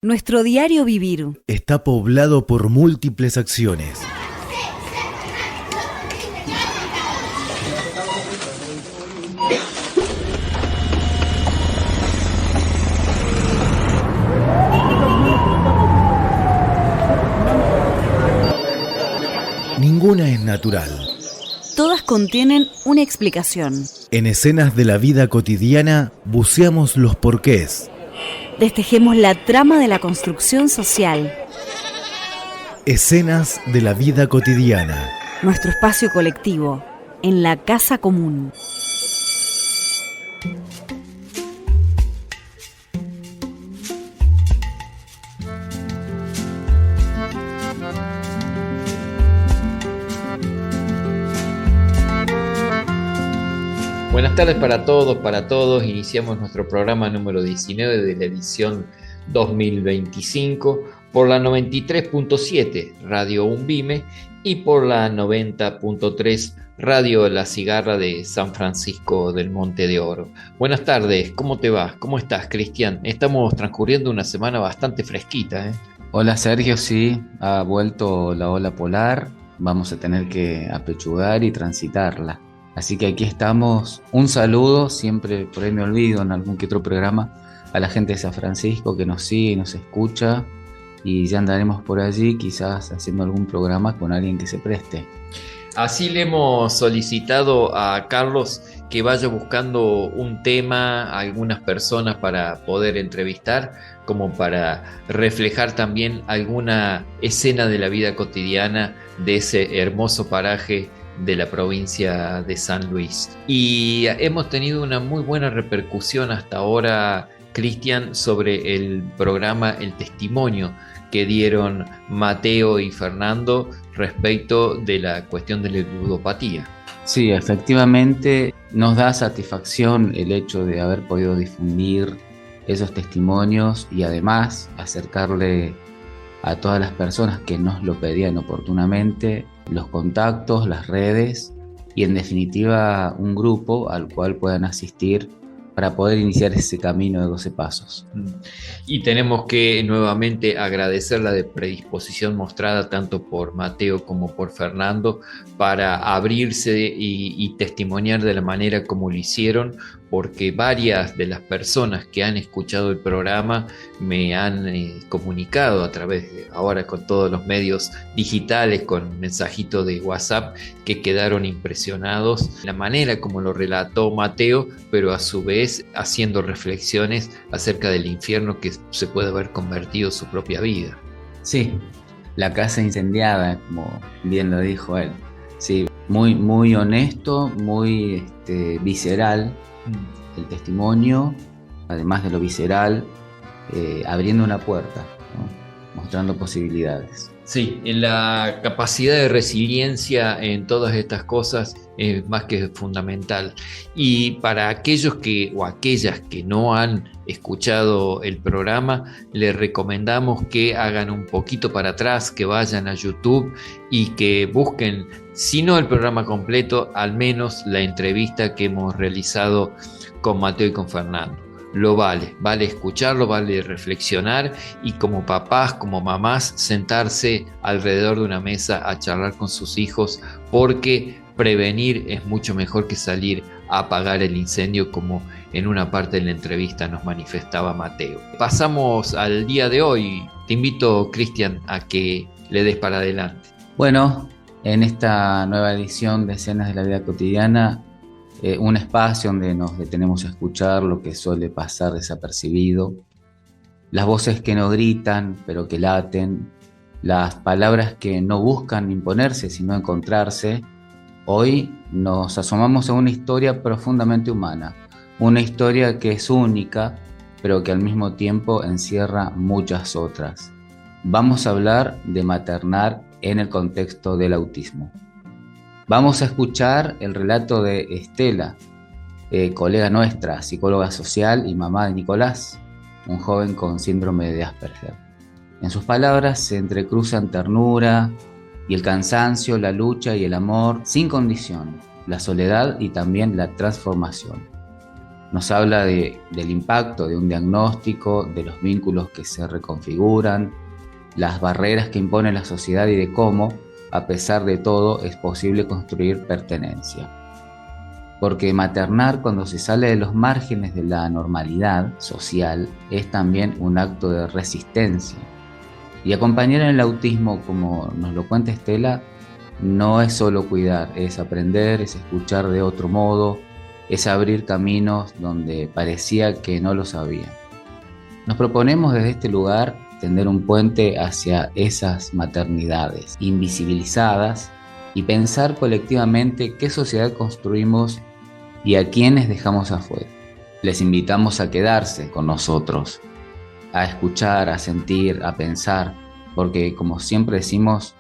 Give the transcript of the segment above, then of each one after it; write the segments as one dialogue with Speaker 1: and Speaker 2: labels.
Speaker 1: Nuestro diario vivir
Speaker 2: está poblado por múltiples acciones. Ninguna es natural.
Speaker 1: Todas contienen una explicación.
Speaker 2: En escenas de la vida cotidiana buceamos los porqués.
Speaker 1: Destejemos la trama de la construcción social.
Speaker 2: Escenas de la vida cotidiana.
Speaker 1: Nuestro espacio colectivo, en la casa común.
Speaker 3: Buenas tardes para todos. Iniciamos nuestro programa número 19 de la edición 2025 por la 93.7 Radio Umbime y por la 90.3 Radio La Cigarra de San Francisco del Monte de Oro. Buenas tardes, ¿cómo te va? ¿Cómo estás, Cristian? Estamos transcurriendo una semana bastante fresquita, ¿eh?
Speaker 4: Hola Sergio, sí, ha vuelto la ola polar, vamos a tener que apechugar y transitarla. Así que aquí estamos. Un saludo, siempre por ahí me olvido en algún que otro programa, a la gente de San Francisco que nos sigue y nos escucha, y ya andaremos por allí quizás haciendo algún programa con alguien que se preste.
Speaker 3: Así le hemos solicitado a Carlos que vaya buscando un tema a algunas personas para poder entrevistar, como para reflejar también alguna escena de la vida cotidiana de ese hermoso paraje de la provincia de San Luis. Y hemos tenido una muy buena repercusión hasta ahora, Cristian, sobre el programa El Testimonio que dieron Mateo y Fernando respecto de la cuestión de la ludopatía.
Speaker 4: Sí, efectivamente nos da satisfacción el hecho de haber podido difundir esos testimonios y además acercarle a todas las personas que nos lo pedían oportunamente los contactos, las redes y en definitiva un grupo al cual puedan asistir para poder iniciar ese camino de 12 pasos.
Speaker 3: Y tenemos que nuevamente agradecer la predisposición mostrada tanto por Mateo como por Fernando para abrirse y testimoniar de la manera como lo hicieron, porque varias de las personas que han escuchado el programa me han comunicado a través de ahora con todos los medios digitales, con mensajitos de WhatsApp, que quedaron impresionados la manera como lo relató Mateo, pero a su vez haciendo reflexiones acerca del infierno que se puede haber convertido su propia vida.
Speaker 4: Sí, la casa incendiada, como bien lo dijo él. Sí, muy honesto, muy visceral el testimonio, además de lo visceral, abriendo una puerta, ¿no? Mostrando posibilidades.
Speaker 3: Sí, la capacidad de resiliencia en todas estas cosas es más que fundamental. Y para aquellos o aquellas que no han escuchado el programa, les recomendamos que hagan un poquito para atrás, que vayan a YouTube y que busquen, si no el programa completo, al menos la entrevista que hemos realizado con Mateo y con Fernando. Lo vale escucharlo, vale reflexionar y como papás, como mamás, sentarse alrededor de una mesa a charlar con sus hijos, porque prevenir es mucho mejor que salir a apagar el incendio, como en una parte de la entrevista nos manifestaba Mateo. Pasamos al día de hoy. Te invito, Cristian, a que le des para adelante.
Speaker 4: Bueno, en esta nueva edición de Escenas de la Vida Cotidiana, un espacio donde nos detenemos a escuchar lo que suele pasar desapercibido, las voces que no gritan pero que laten, las palabras que no buscan imponerse sino encontrarse. Hoy nos asomamos a una historia profundamente humana, una historia que es única pero que al mismo tiempo encierra muchas otras. Vamos a hablar de maternar en el contexto del autismo. Vamos a escuchar el relato de Estela, colega nuestra, psicóloga social y mamá de Nicolás, un joven con síndrome de Asperger. En sus palabras se entrecruzan ternura, y el cansancio, la lucha y el amor sin condición, la soledad y también la transformación. Nos habla del impacto de un diagnóstico, de los vínculos que se reconfiguran, las barreras que impone la sociedad y de cómo, a pesar de todo, es posible construir pertenencia. Porque maternar cuando se sale de los márgenes de la normalidad social es también un acto de resistencia. Y acompañar en el autismo, como nos lo cuenta Estela, no es solo cuidar, es aprender, es escuchar de otro modo, es abrir caminos donde parecía que no los había. Nos proponemos desde este lugar tender un puente hacia esas maternidades invisibilizadas y pensar colectivamente qué sociedad construimos y a quiénes dejamos afuera. Les invitamos a quedarse con nosotros, a escuchar, a sentir, a pensar, porque como siempre decimos,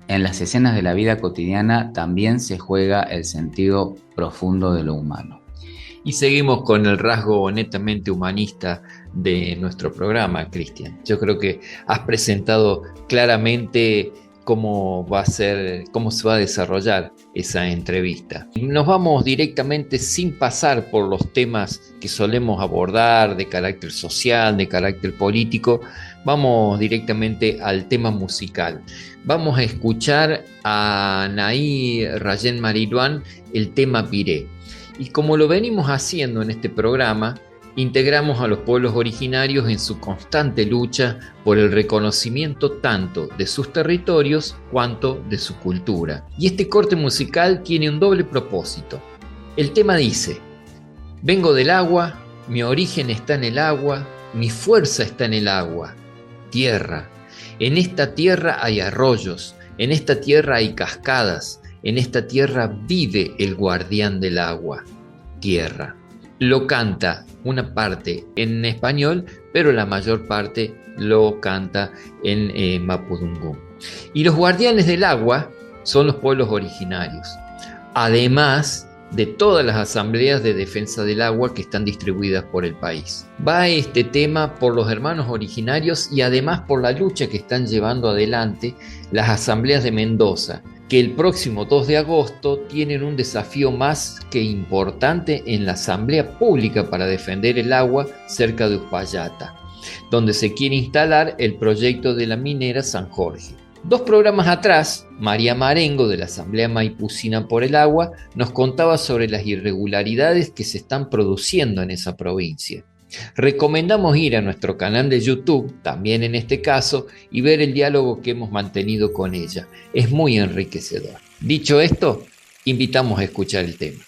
Speaker 4: en las escenas de la vida cotidiana también se juega el sentido profundo de lo humano.
Speaker 3: Y seguimos con el rasgo netamente humanista de nuestro programa, Cristian. Yo creo que has presentado claramente cómo se va a desarrollar esa entrevista. Nos vamos directamente, sin pasar por los temas que solemos abordar de carácter social, de carácter político, vamos directamente al tema musical. Vamos a escuchar a Anaí Rayén Mariduán el tema Piré. Y como lo venimos haciendo en este programa, integramos a los pueblos originarios en su constante lucha por el reconocimiento tanto de sus territorios cuanto de su cultura. Y este corte musical tiene un doble propósito. El tema dice: vengo del agua, mi origen está en el agua, mi fuerza está en el agua, tierra. En esta tierra hay arroyos, en esta tierra hay cascadas, en esta tierra vive el guardián del agua, tierra. Lo canta una parte en español, pero la mayor parte lo canta en mapudungún. Y los guardianes del agua son los pueblos originarios, además de todas las asambleas de defensa del agua que están distribuidas por el país. Va este tema por los hermanos originarios y además por la lucha que están llevando adelante las asambleas de Mendoza, que el próximo 2 de agosto tienen un desafío más que importante en la asamblea pública para defender el agua cerca de Uspallata, donde se quiere instalar el proyecto de la minera San Jorge. 2 programas atrás, María Marengo, de la Asamblea Maipucina por el Agua, nos contaba sobre las irregularidades que se están produciendo en esa provincia. Recomendamos ir a nuestro canal de YouTube, también en este caso, y ver el diálogo que hemos mantenido con ella. Es muy enriquecedor. Dicho esto, invitamos a escuchar el tema.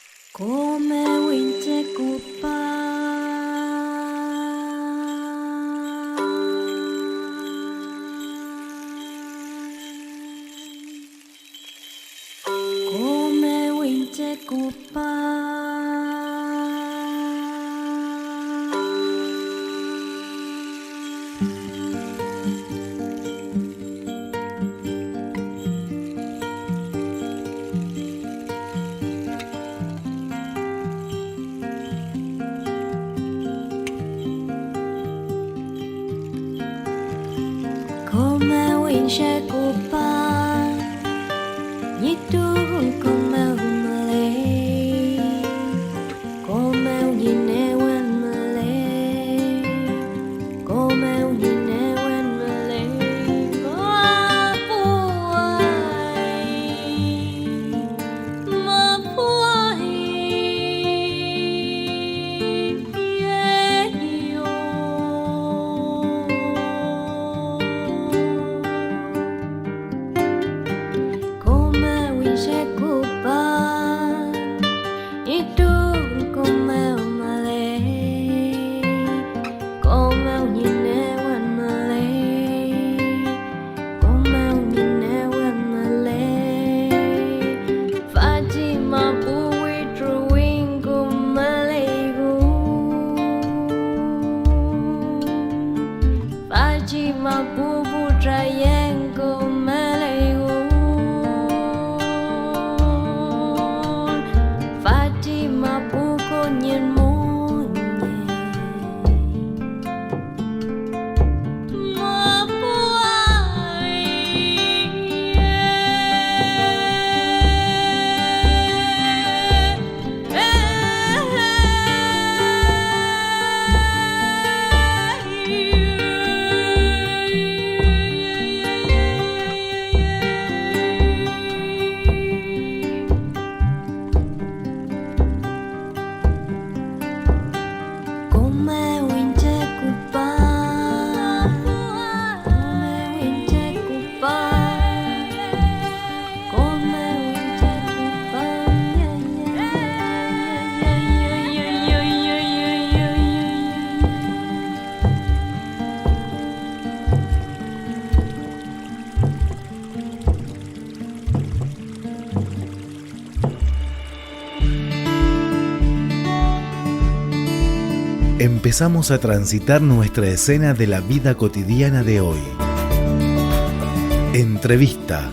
Speaker 2: Empezamos a transitar nuestra escena de la vida cotidiana de hoy. Entrevista.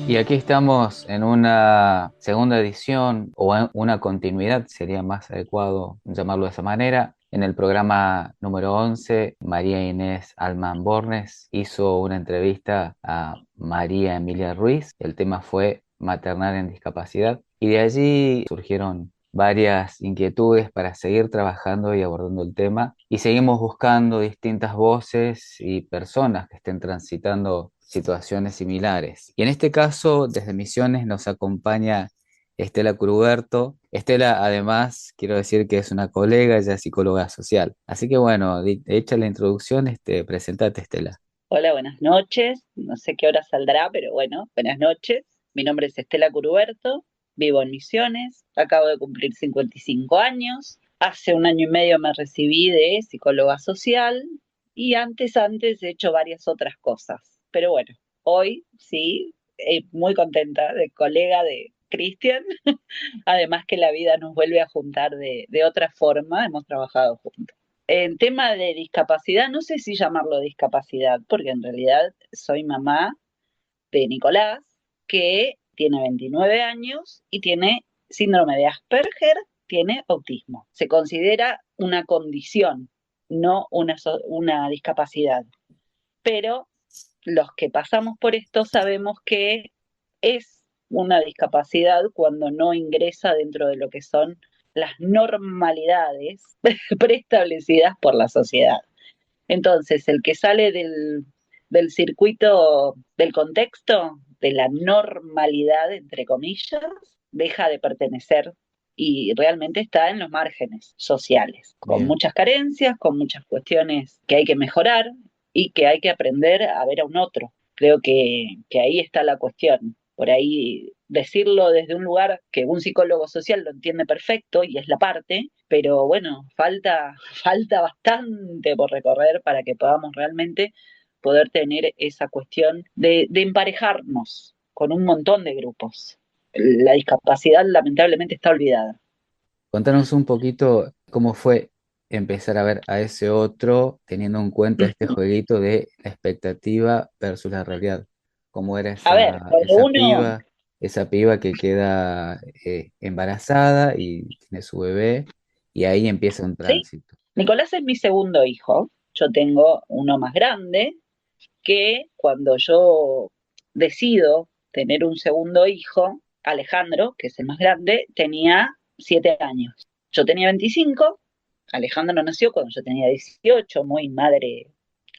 Speaker 4: Y aquí estamos en una segunda edición, o en una continuidad, sería más adecuado llamarlo de esa manera. En el programa número 11, María Inés Alman Bornes hizo una entrevista a María Emilia Ruiz. El tema fue maternar en discapacidad. Y de allí surgieron varias inquietudes para seguir trabajando y abordando el tema. Y seguimos buscando distintas voces y personas que estén transitando situaciones similares. Y en este caso, desde Misiones nos acompaña Estela Curuberto. Estela, además, quiero decir que es una colega, ella es psicóloga social. Así que bueno, hecha la introducción, presentate, Estela.
Speaker 5: Hola, buenas noches. No sé qué hora saldrá, pero bueno, buenas noches. Mi nombre es Estela Curuberto, vivo en Misiones, acabo de cumplir 55 años. Hace 1 año y medio me recibí de psicóloga social y antes he hecho varias otras cosas. Pero bueno, hoy sí, muy contenta de colega de Cristian. Además que la vida nos vuelve a juntar de otra forma, hemos trabajado juntos. En tema de discapacidad, no sé si llamarlo discapacidad, porque en realidad soy mamá de Nicolás, que tiene 29 años y tiene síndrome de Asperger, tiene autismo. Se considera una condición, no una discapacidad. Pero los que pasamos por esto sabemos que es una discapacidad cuando no ingresa dentro de lo que son las normalidades preestablecidas por la sociedad. Entonces, el que sale del circuito, del contexto, de la normalidad, entre comillas, deja de pertenecer y realmente está en los márgenes sociales, con
Speaker 4: Bien.
Speaker 5: muchas carencias, con muchas cuestiones que hay que mejorar y que hay que aprender a ver a un otro. Creo que ahí está la cuestión. Por ahí decirlo desde un lugar que un psicólogo social lo entiende perfecto y es la parte, pero bueno, falta bastante por recorrer para que podamos realmente poder tener esa cuestión de emparejarnos con un montón de grupos. La discapacidad lamentablemente está olvidada.
Speaker 4: Contanos un poquito cómo fue empezar a ver a ese otro teniendo en cuenta este jueguito de la expectativa versus la realidad. ¿Cómo era
Speaker 5: A ver, cuando uno,
Speaker 4: esa piba que queda embarazada y tiene su bebé y ahí empieza un
Speaker 5: ¿sí?
Speaker 4: tránsito?
Speaker 5: Nicolás es mi segundo hijo, yo tengo uno más grande, que cuando yo decido tener un segundo hijo, Alejandro, que es el más grande, tenía 7 años. Yo tenía 25, Alejandro nació cuando yo tenía 18, muy madre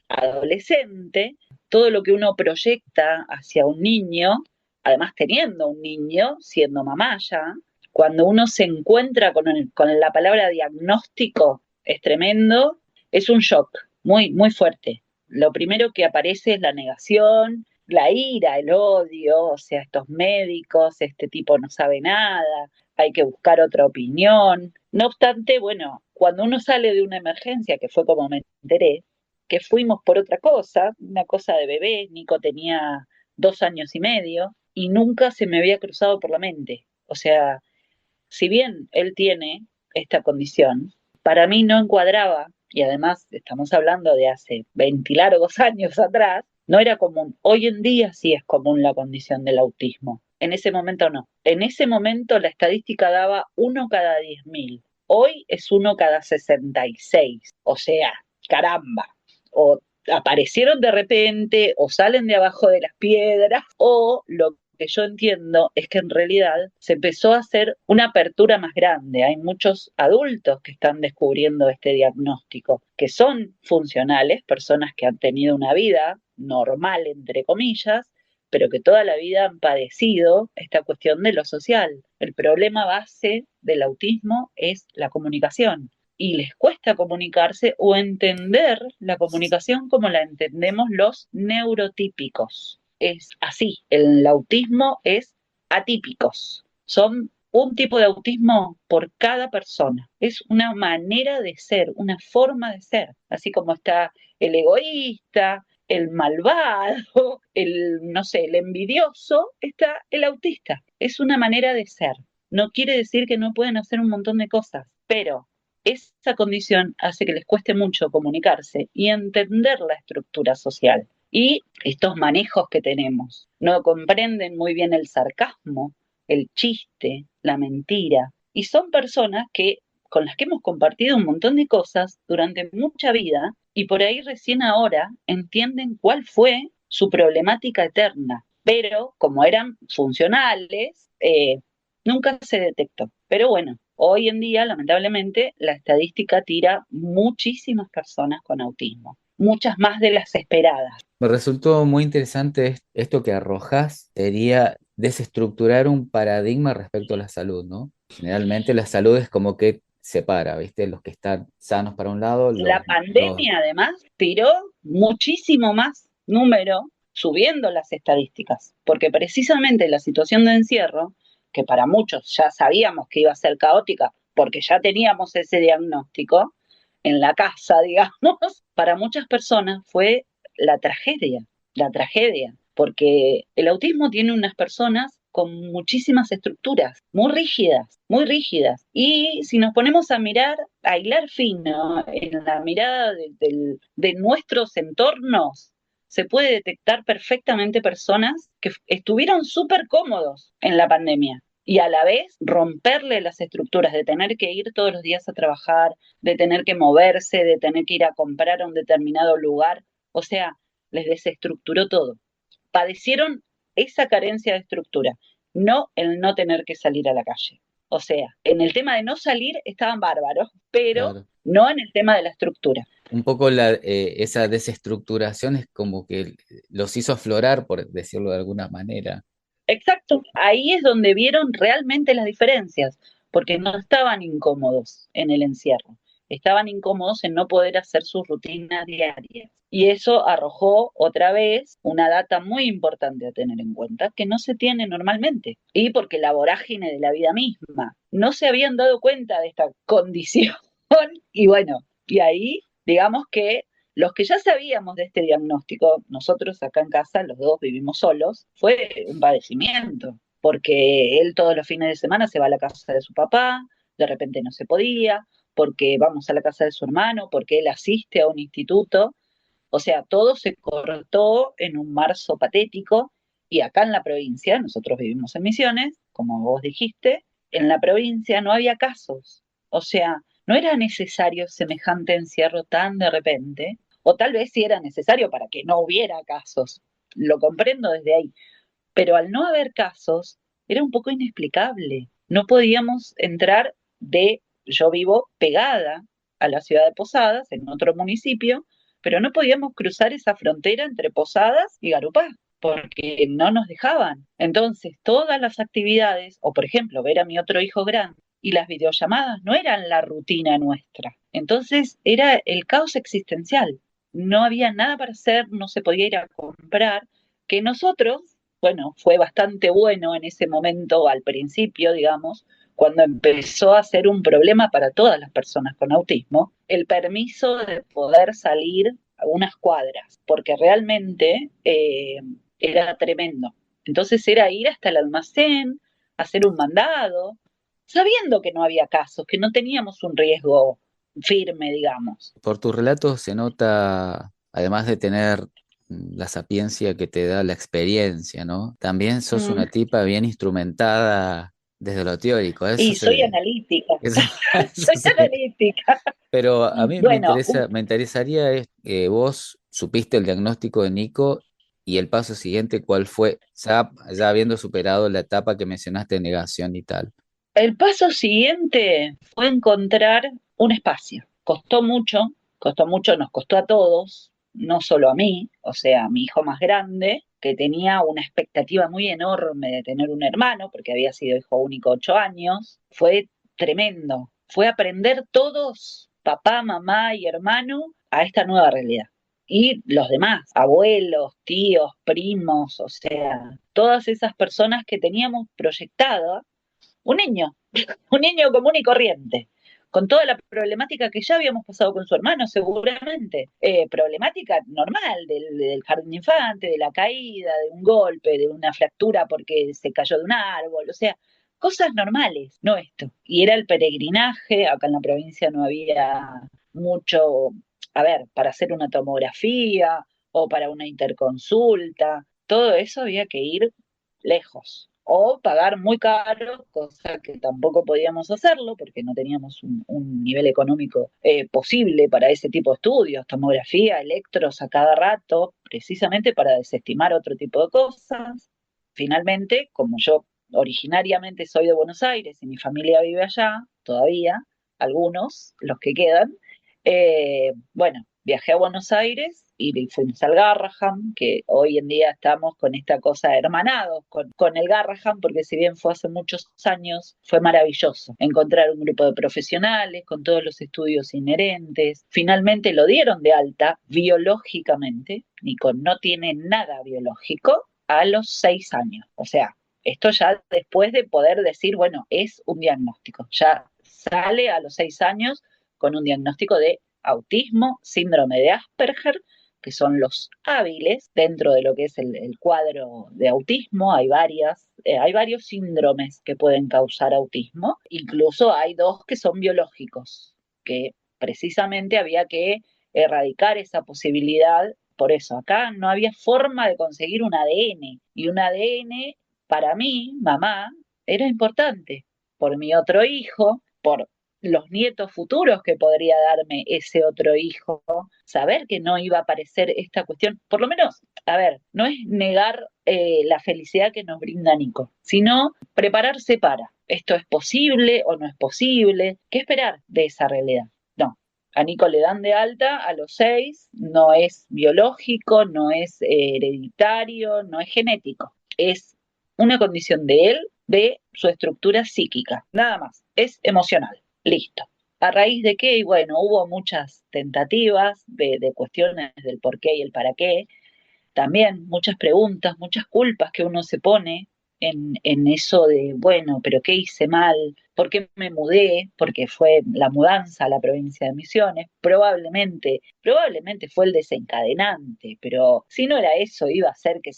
Speaker 5: adolescente. Todo lo que uno proyecta hacia un niño, además teniendo un niño, siendo mamá ya, cuando uno se encuentra con la palabra diagnóstico, es tremendo, es un shock muy, muy fuerte. Lo primero que aparece es la negación, la ira, el odio, o sea, estos médicos, este tipo no sabe nada, hay que buscar otra opinión. No obstante, bueno, cuando uno sale de una emergencia, que fue como me enteré, que fuimos por otra cosa, una cosa de bebé, Nico tenía 2 años y medio, y nunca se me había cruzado por la mente. O sea, si bien él tiene esta condición, para mí no encuadraba, y además estamos hablando de hace 20 largos años atrás, no era común. Hoy en día sí es común la condición del autismo. En ese momento no. En ese momento la estadística daba 1 cada 10.000. Hoy es 1 cada 66. O sea, caramba. O aparecieron de repente, o salen de abajo de las piedras, o lo que yo entiendo es que en realidad se empezó a hacer una apertura más grande. Hay muchos adultos que están descubriendo este diagnóstico, que son funcionales, personas que han tenido una vida normal, entre comillas, pero que toda la vida han padecido esta cuestión de lo social. El problema base del autismo es la comunicación. Y les cuesta comunicarse o entender la comunicación como la entendemos los neurotípicos. Es así, el autismo es atípicos. Son un tipo de autismo por cada persona. Es una manera de ser, una forma de ser. Así como está el egoísta, el malvado, no sé, el envidioso, está el autista. Es una manera de ser. No quiere decir que no pueden hacer un montón de cosas, pero esa condición hace que les cueste mucho comunicarse y entender la estructura social. Y estos manejos que tenemos, no comprenden muy bien el sarcasmo, el chiste, la mentira, y son personas con las que hemos compartido un montón de cosas durante mucha vida y por ahí recién ahora entienden cuál fue su problemática eterna. Pero como eran funcionales, nunca se detectó. Pero bueno, hoy en día, lamentablemente, la estadística tira muchísimas personas con autismo, muchas más de las esperadas.
Speaker 4: Me resultó muy interesante esto que arrojas, sería desestructurar un paradigma respecto a la salud, ¿no? Generalmente la salud es como que separa, ¿viste? Los que están sanos para un lado,
Speaker 5: La pandemia, además, tiró muchísimo más número subiendo las estadísticas, porque precisamente la situación de encierro, que para muchos ya sabíamos que iba a ser caótica, porque ya teníamos ese diagnóstico en la casa, digamos, para muchas personas fue la tragedia, porque el autismo tiene unas personas con muchísimas estructuras, muy rígidas. Y si nos ponemos a mirar, a hilar fino en la mirada de nuestros entornos, se puede detectar perfectamente personas que estuvieron súper cómodos en la pandemia y a la vez romperle las estructuras de tener que ir todos los días a trabajar, de tener que moverse, de tener que ir a comprar a un determinado lugar. O sea, les desestructuró todo. Padecieron esa carencia de estructura, no el no tener que salir a la calle. O sea, en el tema de no salir estaban bárbaros, pero
Speaker 4: claro.
Speaker 5: no en el tema de la estructura.
Speaker 4: Un poco esa desestructuración es como que los hizo aflorar, por decirlo de alguna manera.
Speaker 5: Exacto, ahí es donde vieron realmente las diferencias, porque no estaban incómodos en el encierro, estaban incómodos en no poder hacer sus rutinas diarias. Y eso arrojó otra vez una data muy importante a tener en cuenta, que no se tiene normalmente. Y porque la vorágine de la vida misma, no se habían dado cuenta de esta condición. Y bueno, y ahí digamos que los que ya sabíamos de este diagnóstico, nosotros acá en casa, los dos vivimos solos, fue un padecimiento, porque él todos los fines de semana se va a la casa de su papá, de repente no se podía, porque vamos a la casa de su hermano, porque él asiste a un instituto, o sea, todo se cortó en un marzo patético y acá en la provincia, nosotros vivimos en Misiones, como vos dijiste, en la provincia no había casos, o sea, no era necesario semejante encierro tan de repente, o tal vez sí era necesario para que no hubiera casos, lo comprendo desde ahí, pero al no haber casos era un poco inexplicable, no podíamos entrar yo vivo pegada a la ciudad de Posadas, en otro municipio, pero no podíamos cruzar esa frontera entre Posadas y Garupá, porque no nos dejaban. Entonces, todas las actividades, o por ejemplo, ver a mi otro hijo grande, y las videollamadas no eran la rutina nuestra. Entonces, era el caos existencial. No había nada para hacer, no se podía ir a comprar, que nosotros, bueno, fue bastante bueno en ese momento, al principio, digamos, cuando empezó a ser un problema para todas las personas con autismo, el permiso de poder salir a unas cuadras, porque realmente era tremendo. Entonces era ir hasta el almacén, hacer un mandado, sabiendo que no había casos, que no teníamos un riesgo firme, digamos.
Speaker 4: Por tu relato se nota, además de tener la sapiencia que te da la experiencia, ¿no? También sos
Speaker 5: Mm.
Speaker 4: una tipa bien instrumentada desde lo teórico.
Speaker 5: Y soy analítica,
Speaker 4: eso, eso
Speaker 5: soy
Speaker 4: se-
Speaker 5: analítica.
Speaker 4: Pero a mí
Speaker 5: Bueno,
Speaker 4: me interesaría es que vos supiste el diagnóstico de Nico y el paso siguiente, ¿cuál fue? Ya habiendo superado la etapa que mencionaste de negación y tal.
Speaker 5: el paso siguiente fue encontrar un espacio. Costó mucho, nos costó a todos, no solo a mí, o sea, a mi hijo más grande, que tenía una expectativa muy enorme de tener un hermano, porque había sido hijo único 8 años. Fue tremendo. Fue aprender todos, papá, mamá y hermano, a esta nueva realidad. Y los demás, abuelos, tíos, primos, o sea, todas esas personas que teníamos proyectadas un niño, un niño común y corriente, con toda la problemática que ya habíamos pasado con su hermano, seguramente. Problemática normal del jardín de infante, de la caída, de un golpe, de una fractura porque se cayó de un árbol, o sea, cosas normales, no esto. Y era el peregrinaje, acá en la provincia no había mucho, a ver, para hacer una tomografía o para una interconsulta, todo eso había que ir lejos o pagar muy caro, cosa que tampoco podíamos hacerlo porque no teníamos un nivel económico posible para ese tipo de estudios, tomografía, electros a cada rato, precisamente para desestimar otro tipo de cosas. Finalmente, como yo originariamente soy de Buenos Aires y mi familia vive allá todavía, algunos, los que quedan, bueno, viajé a Buenos Aires y fuimos al Garrahan, que hoy en día estamos con esta cosa hermanados con el Garrahan, porque si bien fue hace muchos años, fue maravilloso encontrar un grupo de profesionales con todos los estudios inherentes. Finalmente lo dieron de alta biológicamente, Nico no tiene nada biológico, a los 6 años. O sea, esto ya después de poder decir, bueno, es un diagnóstico, ya sale a los 6 años con un diagnóstico de autismo, síndrome de Asperger, que son los hábiles dentro de lo que es el cuadro de autismo. Hay varios síndromes que pueden causar autismo, incluso hay 2 que son biológicos, que precisamente había que erradicar esa posibilidad. Por eso, acá no había forma de conseguir un ADN, y un ADN para mí, mamá, era importante por mi otro hijo, por los nietos futuros que podría darme ese otro hijo, saber que no iba a aparecer esta cuestión, por lo menos, a ver, no es negar la felicidad que nos brinda Nico, sino prepararse para, esto es posible o no es posible, ¿qué esperar de esa realidad? No, a Nico le dan de alta a los 6, no es biológico, no es hereditario, no es genético, es una condición de él, de su estructura psíquica, nada más, es emocional. Listo. ¿A raíz de qué? Y bueno, hubo muchas tentativas de cuestiones del por qué y el para qué. También muchas preguntas, muchas culpas que uno se pone en eso de, bueno, pero ¿qué hice mal? ¿Por qué me mudé? Porque fue la mudanza a la provincia de Misiones. Probablemente fue el desencadenante, pero si no era eso, iba a ser que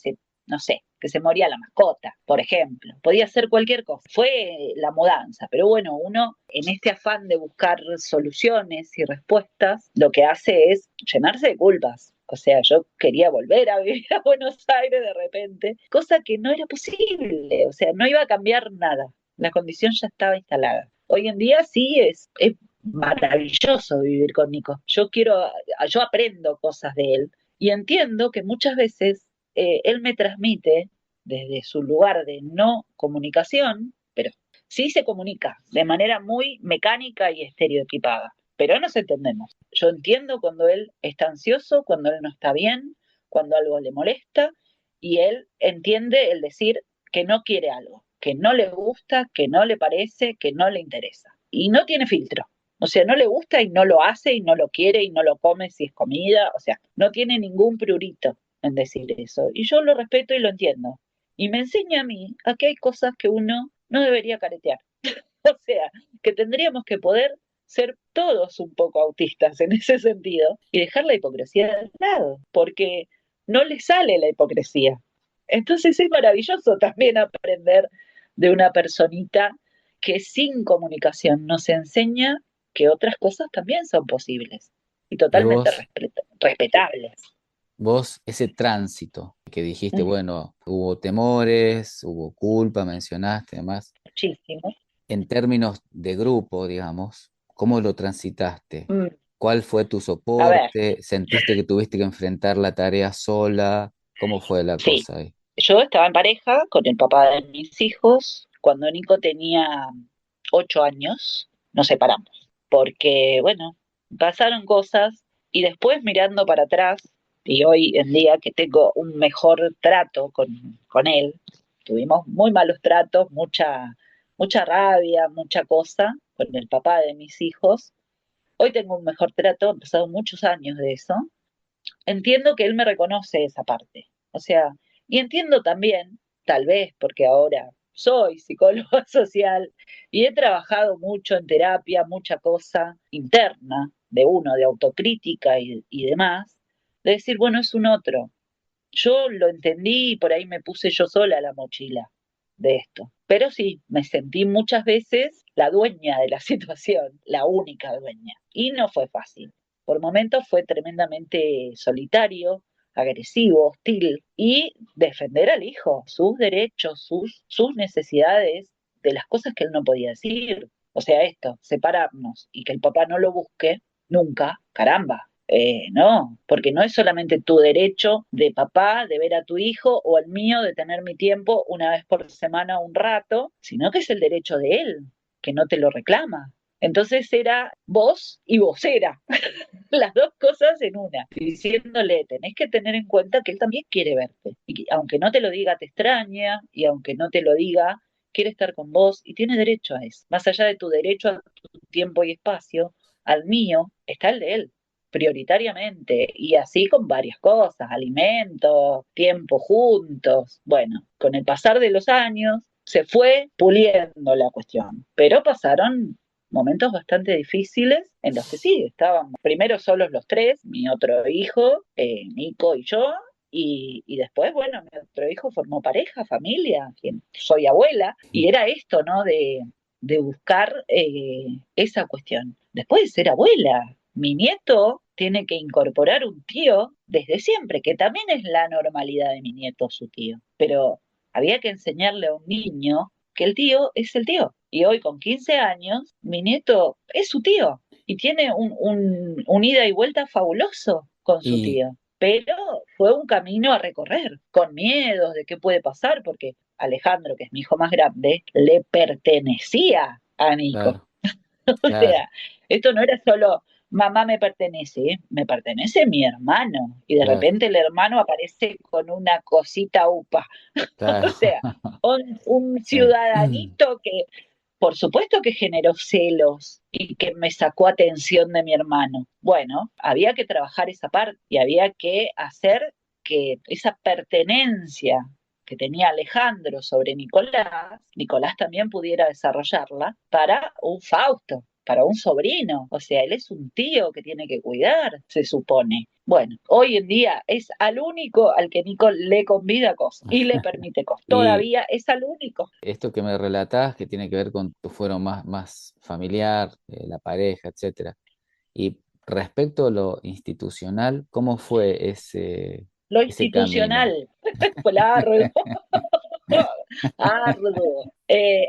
Speaker 5: no sé, que se moría la mascota, por ejemplo. Podía ser cualquier cosa. Fue la mudanza, pero bueno, uno en este afán de buscar soluciones y respuestas, lo que hace es llenarse de culpas. O sea, yo quería volver a vivir a Buenos Aires de repente, cosa que no era posible, o sea, no iba a cambiar nada. La condición ya estaba instalada. Hoy en día sí es maravilloso vivir con Nico. Yo aprendo cosas de él y entiendo que muchas veces él me transmite desde su lugar de no comunicación, pero sí se comunica de manera muy mecánica y estereotipada, pero nos entendemos. Yo entiendo cuando él está ansioso, cuando él no está bien, cuando algo le molesta, y él entiende el decir que no quiere algo, que no le gusta, que no le parece, que no le interesa. Y no tiene filtro. O sea, no le gusta y no lo hace y no lo quiere y no lo come si es comida. O sea, no tiene ningún prurito en decir eso. Y yo lo respeto y lo entiendo. Y me enseña a mí a que hay cosas que uno no debería caretear. O sea, que tendríamos que poder ser todos un poco autistas en ese sentido y dejar la hipocresía de lado, porque no le sale la hipocresía. Entonces es maravilloso también aprender de una personita que sin comunicación nos enseña que otras cosas también son posibles y
Speaker 4: Y
Speaker 5: totalmente respetables.
Speaker 4: vos, ese tránsito que dijiste,
Speaker 5: Mm,
Speaker 4: bueno, hubo temores, hubo culpa, mencionaste, además,
Speaker 5: muchísimo.
Speaker 4: en términos de grupo, digamos, ¿cómo lo transitaste?
Speaker 5: Mm,
Speaker 4: ¿Cuál fue tu
Speaker 5: a ver,
Speaker 4: soporte? ¿Sentiste que tuviste que enfrentar la tarea sola? ¿Cómo fue la
Speaker 5: sí,
Speaker 4: cosa ahí?
Speaker 5: yo estaba en pareja con el papá de mis hijos. Cuando Nico tenía 8 años, nos separamos, porque, bueno, pasaron cosas y después mirando para atrás, y hoy en día que tengo un mejor trato con él, tuvimos muy malos tratos, mucha rabia, mucha cosa con el papá de mis hijos. Hoy tengo un mejor trato, han pasado muchos años de eso. Entiendo que él me reconoce esa parte. O sea, y entiendo también, tal vez porque ahora soy psicóloga social y he trabajado mucho en terapia, mucha cosa interna de uno, de autocrítica y demás, de decir, bueno, es un otro. Yo lo entendí y por ahí me puse yo sola la mochila. de esto. Pero sí, me sentí muchas veces la dueña de la situación, la única dueña. Y no fue fácil. Por momentos fue tremendamente solitario, agresivo, hostil, y defender al hijo, sus derechos, sus necesidades, de las cosas que él no podía decir. O sea, esto, separarnos y que el papá no lo busque, nunca, caramba. No, porque no es solamente tu derecho de papá de ver a tu hijo o el mío de tener mi tiempo una vez por semana un rato, sino que es el derecho de él, que no te lo reclama. Entonces era voz y vocera, las dos cosas en una, diciéndole, tenés que tener en cuenta que él también quiere verte. Y que, aunque no te lo diga, te extraña, y aunque no te lo diga, quiere estar con vos y tiene derecho a eso. Más allá de tu derecho a tu tiempo y espacio, al mío está el de él prioritariamente, y así con varias cosas, alimentos, tiempo juntos. Bueno, con el pasar de los años se fue puliendo la cuestión, pero pasaron momentos bastante difíciles en los que sí, estábamos primero solos los tres, mi otro hijo, Nico y yo, y después, bueno, mi otro hijo formó pareja, familia, quien soy abuela, y era esto, ¿no? De buscar esa cuestión. Después de ser abuela, mi nieto tiene que incorporar un tío desde siempre, que también es la normalidad de mi nieto, su tío. Pero había que enseñarle a un niño que el tío es el tío. Y hoy con 15 años, mi nieto es su tío y tiene un ida y vuelta fabuloso con su
Speaker 4: Y
Speaker 5: tío. Pero fue un camino a recorrer, con miedos de qué puede pasar, porque Alejandro, que es mi hijo más grande, le pertenecía a Nico.
Speaker 4: claro,
Speaker 5: O
Speaker 4: claro,
Speaker 5: sea, esto no era solo mamá me pertenece mi hermano. Y de
Speaker 4: claro,
Speaker 5: repente el hermano aparece con una cosita upa. O
Speaker 4: claro.
Speaker 5: sea, un
Speaker 4: Sí.
Speaker 5: ciudadanito que por supuesto que generó celos y que me sacó atención de mi hermano. Bueno, había que trabajar esa parte y había que hacer que esa pertenencia que tenía Alejandro sobre Nicolás, Nicolás también pudiera desarrollarla para un Fausto, para un sobrino. O sea, él es un tío que tiene que cuidar, se supone. Bueno, hoy en día es al único al que Nico le convida cosas y le permite cosas.
Speaker 4: Y
Speaker 5: Todavía es al único.
Speaker 4: esto que me relatás, que tiene que ver con tu fuero más familiar, la pareja, etcétera. Y respecto a lo institucional, ¿cómo fue
Speaker 5: Lo
Speaker 4: ese camino?
Speaker 5: institucional, fue largo, arduo.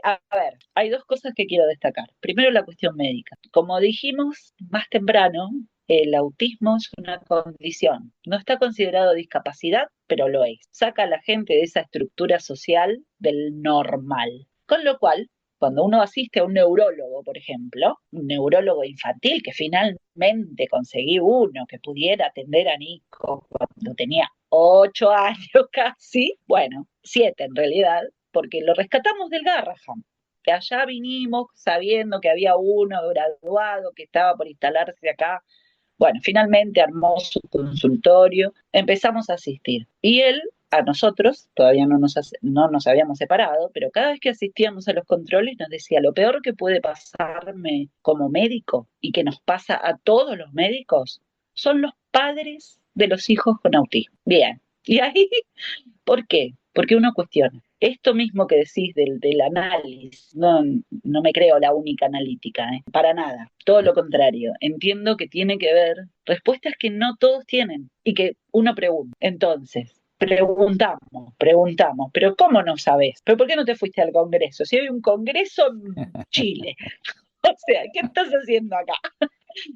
Speaker 5: A ver, hay dos cosas que quiero destacar. Primero, la cuestión médica. Como dijimos más temprano, el autismo es una condición. No está considerado discapacidad, pero lo es. Saca a la gente de esa estructura social del normal. Con lo cual, cuando uno asiste a un neurólogo, por ejemplo, un neurólogo infantil, que finalmente conseguí uno que pudiera atender a Nico cuando tenía 8 años casi, bueno, 7 en realidad, porque lo rescatamos del Garraham. Que allá vinimos sabiendo que había uno graduado que estaba por instalarse acá. Bueno, finalmente armó su consultorio, empezamos a asistir. Y él, a nosotros, todavía no nos habíamos separado, pero cada vez que asistíamos a los controles nos decía, lo peor que puede pasarme como médico y que nos pasa a todos los médicos son los padres de los hijos con autismo. Bien, y ahí, ¿por qué? Porque uno cuestiona. Esto mismo que decís del análisis, no me creo la única analítica, para nada, todo lo contrario. Entiendo que tiene que ver respuestas que no todos tienen y que uno pregunta. Entonces, preguntamos, pero ¿cómo no sabes? ¿Pero por qué no te fuiste al Congreso? Si hay un Congreso en Chile, o sea, ¿qué estás haciendo acá?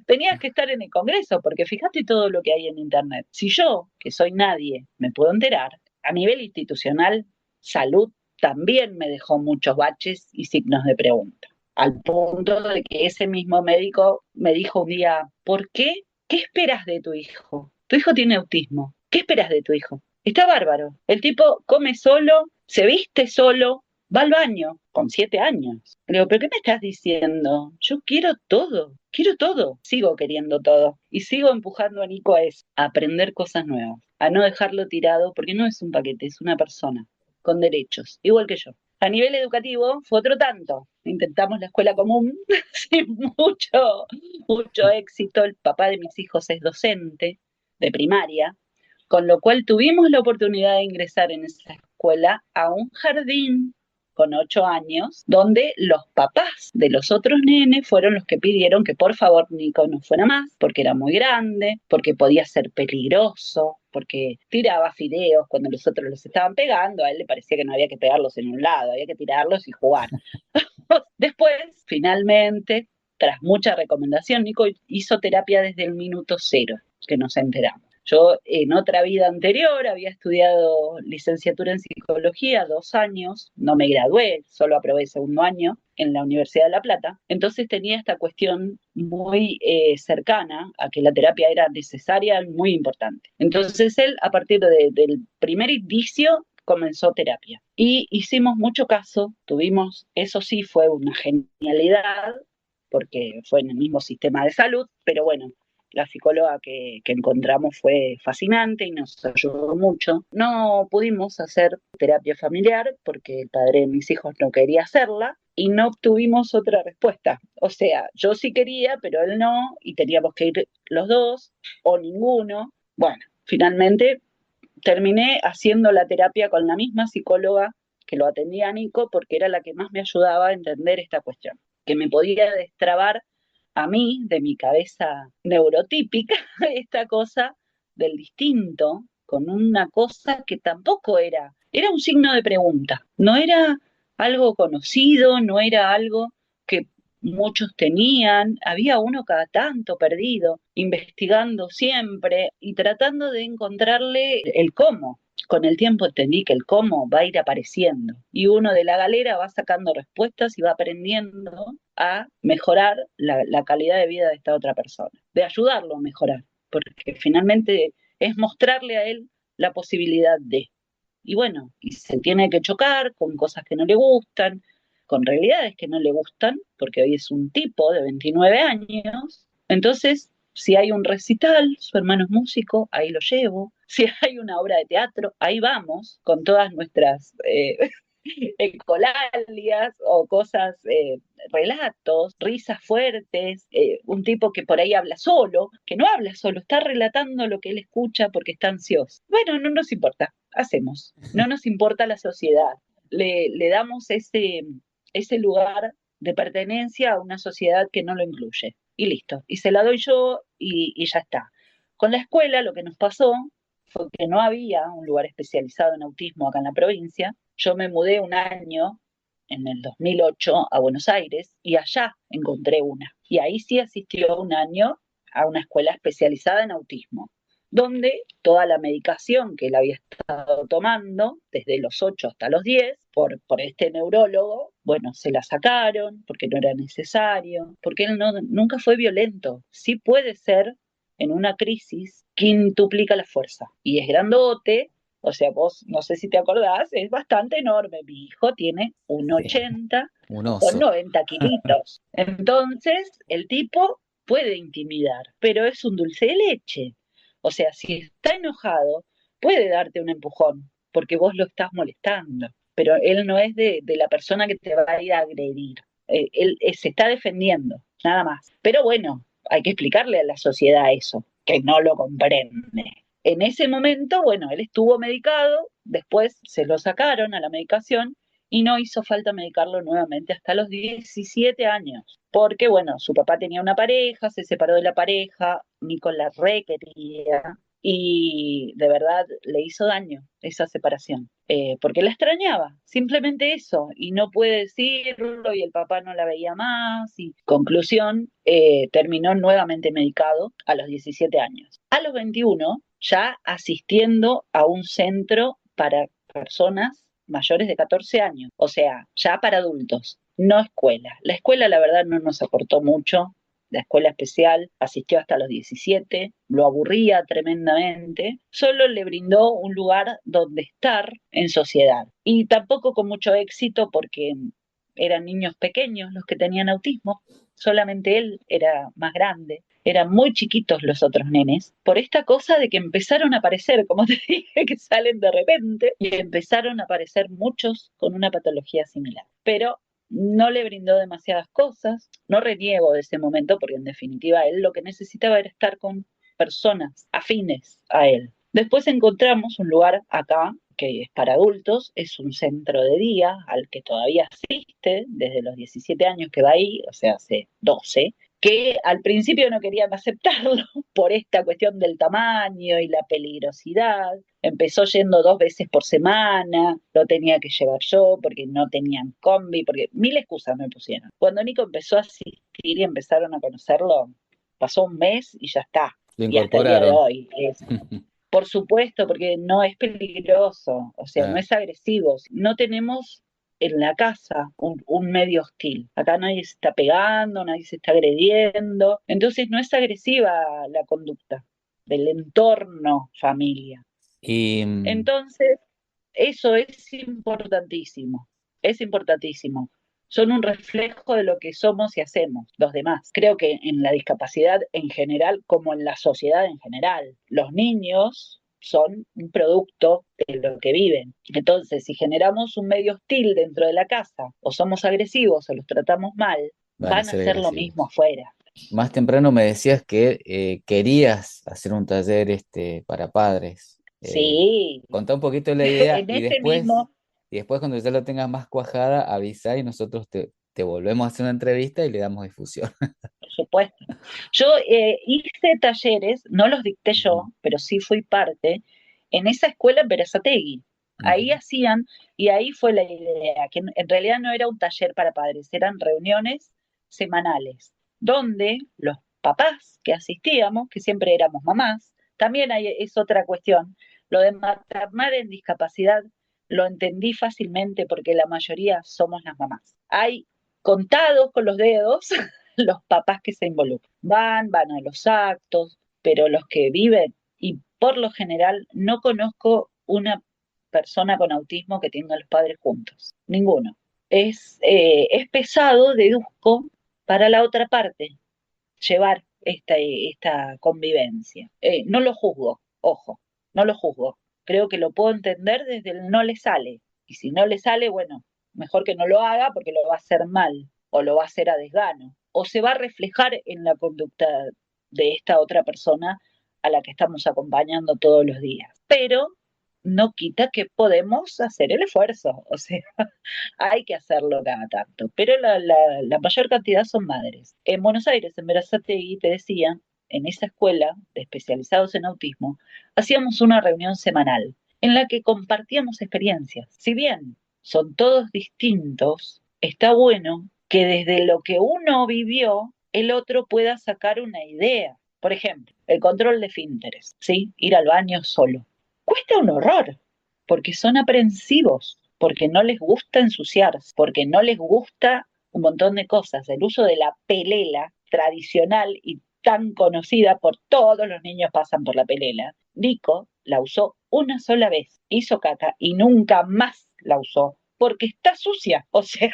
Speaker 5: Tenías que estar en el Congreso, porque fíjate todo lo que hay en Internet. Si yo, que soy nadie, me puedo enterar, a nivel institucional, salud también me dejó muchos baches y signos de pregunta. Al punto de que ese mismo médico me dijo un día, ¿por qué? ¿Qué esperas de tu hijo? Tu hijo tiene autismo. ¿Qué esperas de tu hijo? Está bárbaro. El tipo come solo, se viste solo, va al baño con 7 años. Le digo, ¿pero qué me estás diciendo? Yo quiero todo, sigo queriendo todo. Y sigo empujando a Nico a eso, a aprender cosas nuevas, a no dejarlo tirado, porque no es un paquete, es una persona con derechos, igual que yo. A nivel educativo fue otro tanto. Intentamos la escuela común sin mucho éxito. El papá de mis hijos es docente de primaria, con lo cual tuvimos la oportunidad de ingresar en esa escuela a un jardín con 8 años, donde los papás de los otros nenes fueron los que pidieron que por favor Nico no fuera más, porque era muy grande, porque podía ser peligroso, porque tiraba fideos cuando los otros los estaban pegando, a él le parecía que no había que pegarlos en un lado, había que tirarlos y jugar. Después, finalmente, tras mucha recomendación, Nico hizo terapia desde el minuto cero, que nos enteramos. Yo en otra vida anterior había estudiado licenciatura en psicología 2 años, no me gradué, solo aprobé el segundo año en la Universidad de La Plata, entonces tenía esta cuestión muy cercana a que la terapia era necesaria, muy importante. Entonces él, a partir del primer indicio, comenzó terapia. Y hicimos mucho caso, eso sí fue una genialidad, porque fue en el mismo sistema de salud, pero bueno, la psicóloga que encontramos fue fascinante y nos ayudó mucho. No pudimos hacer terapia familiar porque el padre de mis hijos no quería hacerla y no obtuvimos otra respuesta. O sea, yo sí quería, pero él no, y teníamos que ir los dos o ninguno. Bueno, finalmente terminé haciendo la terapia con la misma psicóloga que lo atendía a Nico porque era la que más me ayudaba a entender esta cuestión, que me podía destrabar a mí, de mi cabeza neurotípica, esta cosa del distinto, con una cosa que tampoco era un signo de pregunta, no era algo conocido, no era algo que muchos tenían, había uno cada tanto perdido, investigando siempre y tratando de encontrarle el cómo. Con el tiempo entendí que el cómo va a ir apareciendo y uno de la galera va sacando respuestas y va aprendiendo a mejorar la calidad de vida de esta otra persona, de ayudarlo a mejorar, porque finalmente es mostrarle a él la posibilidad de. Y bueno, y se tiene que chocar con cosas que no le gustan, con realidades que no le gustan, porque hoy es un tipo de 29 años, entonces si hay un recital, su hermano es músico, ahí lo llevo. Si hay una obra de teatro, ahí vamos, con todas nuestras ecolalia o cosas, relatos, risas fuertes, un tipo que por ahí habla solo, que no habla solo, está relatando lo que él escucha porque está ansioso. Bueno, no nos importa, hacemos, no nos importa la sociedad, le damos ese lugar de pertenencia a una sociedad que no lo incluye. Y listo, y se la doy yo y ya está. Con la escuela lo que nos pasó fue que no había un lugar especializado en autismo acá en la provincia. Yo me mudé un año, en el 2008, a Buenos Aires y allá encontré una. Y ahí sí asistió un año a una escuela especializada en autismo, donde toda la medicación que él había estado tomando, desde los 8 hasta los 10, por este neurólogo, bueno, se la sacaron porque no era necesario, porque él nunca fue violento. Sí puede ser en una crisis quintuplica la fuerza y es grandote, o sea, vos no sé si te acordás, es bastante enorme. Mi hijo tiene 1,80
Speaker 4: Un
Speaker 5: con
Speaker 4: oso.
Speaker 5: 90 kilitos. Entonces, el tipo puede intimidar, pero es un dulce de leche. O sea, si está enojado, puede darte un empujón, porque vos lo estás molestando, pero él no es de la persona que te va a ir a agredir. Él se está defendiendo, nada más. Pero bueno, hay que explicarle a la sociedad eso, que no lo comprende. En ese momento, bueno, él estuvo medicado, después se lo sacaron a la medicación y no hizo falta medicarlo nuevamente hasta los 17 años. Porque, bueno, su papá tenía una pareja, se separó de la pareja, Nicolás re quería y de verdad le hizo daño esa separación, porque la extrañaba, simplemente eso, y no puede decirlo y el papá no la veía más y conclusión, terminó nuevamente medicado a los 17 años. A los 21 ya asistiendo a un centro para personas mayores de 14 años, o sea, ya para adultos, no escuela. La escuela, la verdad, no nos aportó mucho. La escuela especial asistió hasta los 17, lo aburría tremendamente, solo le brindó un lugar donde estar en sociedad. Y tampoco con mucho éxito porque eran niños pequeños los que tenían autismo, solamente él era más grande. Eran muy chiquitos los otros nenes, por esta cosa de que empezaron a aparecer, como te dije, que salen de repente, y empezaron a aparecer muchos con una patología similar. Pero no le brindó demasiadas cosas, no reniego de ese momento, porque en definitiva él lo que necesitaba era estar con personas afines a él. Después encontramos un lugar acá, que es para adultos, es un centro de día al que todavía asiste desde los 17 años que va ahí, o sea, hace 12, que al principio no querían aceptarlo por esta cuestión del tamaño y la peligrosidad. Empezó yendo 2 veces por semana, lo tenía que llevar yo porque no tenían combi, porque mil excusas me pusieron. Cuando Nico empezó a asistir y empezaron a conocerlo, pasó un mes y ya está.
Speaker 4: Lo
Speaker 5: Y hasta el día de
Speaker 4: incorporaron.
Speaker 5: hoy. Por supuesto, porque no es peligroso, o sea, no
Speaker 4: Ah,
Speaker 5: es agresivo. No tenemos en la casa un medio hostil. Acá nadie se está pegando, nadie se está agrediendo. Entonces no es agresiva la conducta del entorno familia.
Speaker 4: y
Speaker 5: Entonces, eso es importantísimo. Son un reflejo de lo que somos y hacemos los demás. Creo que en la discapacidad en general, como en la sociedad en general, los niños son un producto de lo que viven. Entonces, si generamos un medio hostil dentro de la casa, o somos agresivos o los tratamos mal,
Speaker 4: van a
Speaker 5: van a
Speaker 4: ser
Speaker 5: hacer lo mismo
Speaker 4: agresivos.
Speaker 5: afuera.
Speaker 4: Más temprano me decías que querías hacer un taller para padres.
Speaker 5: Sí,
Speaker 4: Contá un poquito la idea
Speaker 5: en ese mismo.
Speaker 4: y después cuando ya lo tengas más cuajada, avisa y nosotros te volvemos a hacer una entrevista y le damos difusión.
Speaker 5: Por supuesto. Yo hice talleres, no los dicté yo,
Speaker 4: Ujú,
Speaker 5: pero sí fui parte, en esa escuela en Berazategui. Ahí
Speaker 4: ujú.
Speaker 5: hacían, y ahí fue la idea, que en realidad no era un taller para padres, eran reuniones semanales, donde los papás que asistíamos, que siempre éramos mamás, también es otra cuestión, lo de maternar en discapacidad lo entendí fácilmente porque la mayoría somos las mamás. Hay contados con los dedos los papás que se involucran. Van a los actos, pero los que viven, y por lo general no conozco una persona con autismo que tenga a los padres juntos. Ninguno. Es pesado, deduzco, para la otra parte, llevar esta convivencia. No lo juzgo, ojo, no lo juzgo. Creo que lo puedo entender desde el no le sale. Y si no le sale, bueno, mejor que no lo haga porque lo va a hacer mal o lo va a hacer a desgano o se va a reflejar en la conducta de esta otra persona a la que estamos acompañando todos los días. Pero no quita que podemos hacer el esfuerzo, o sea, hay que hacerlo cada tanto, pero la mayor cantidad son madres. En Buenos Aires, en Berazategui, te decía, en esa escuela de especializados en autismo, hacíamos una reunión semanal en la que compartíamos experiencias. Si bien son todos distintos, está bueno que desde lo que uno vivió, el otro pueda sacar una idea. Por ejemplo, el control de esfínteres, ¿sí? Ir al baño solo. Cuesta un horror, porque son aprensivos, porque no les gusta ensuciarse, porque no les gusta un montón de cosas. El uso de la pelela tradicional y tan conocida por todos los niños pasan por la pelela. Nico la usó una sola vez, hizo caca y nunca más la usó porque está sucia, o sea,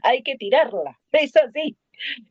Speaker 5: hay que tirarla, es así.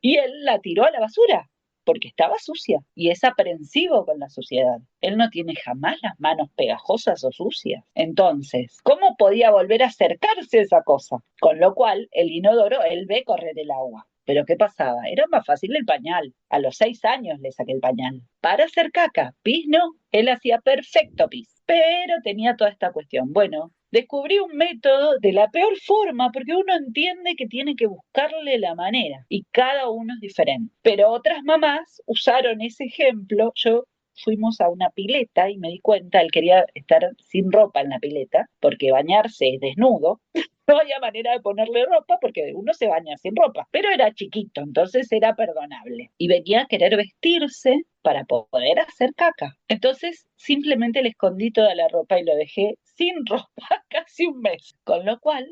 Speaker 5: Y él la tiró a la basura porque estaba sucia y es aprensivo con la suciedad. Él no tiene jamás las manos pegajosas o sucias. Entonces, ¿cómo podía volver a acercarse a esa cosa? Con lo cual, el inodoro, él ve correr el agua. Pero ¿qué pasaba? Era más fácil el pañal. A los 6 años le saqué el pañal. Para hacer caca, pis no, él hacía perfecto pis. Pero tenía toda esta cuestión. Bueno, descubrí un método de la peor forma porque uno entiende que tiene que buscarle la manera y cada uno es diferente. Pero otras mamás usaron ese ejemplo. Yo fuimos a una pileta y me di cuenta, él quería estar sin ropa en la pileta porque bañarse es desnudo. No había manera de ponerle ropa porque uno se baña sin ropa, pero era chiquito, entonces era perdonable. Y venía a querer vestirse para poder hacer caca. Entonces simplemente le escondí toda la ropa y lo dejé sin ropa casi un mes, con lo cual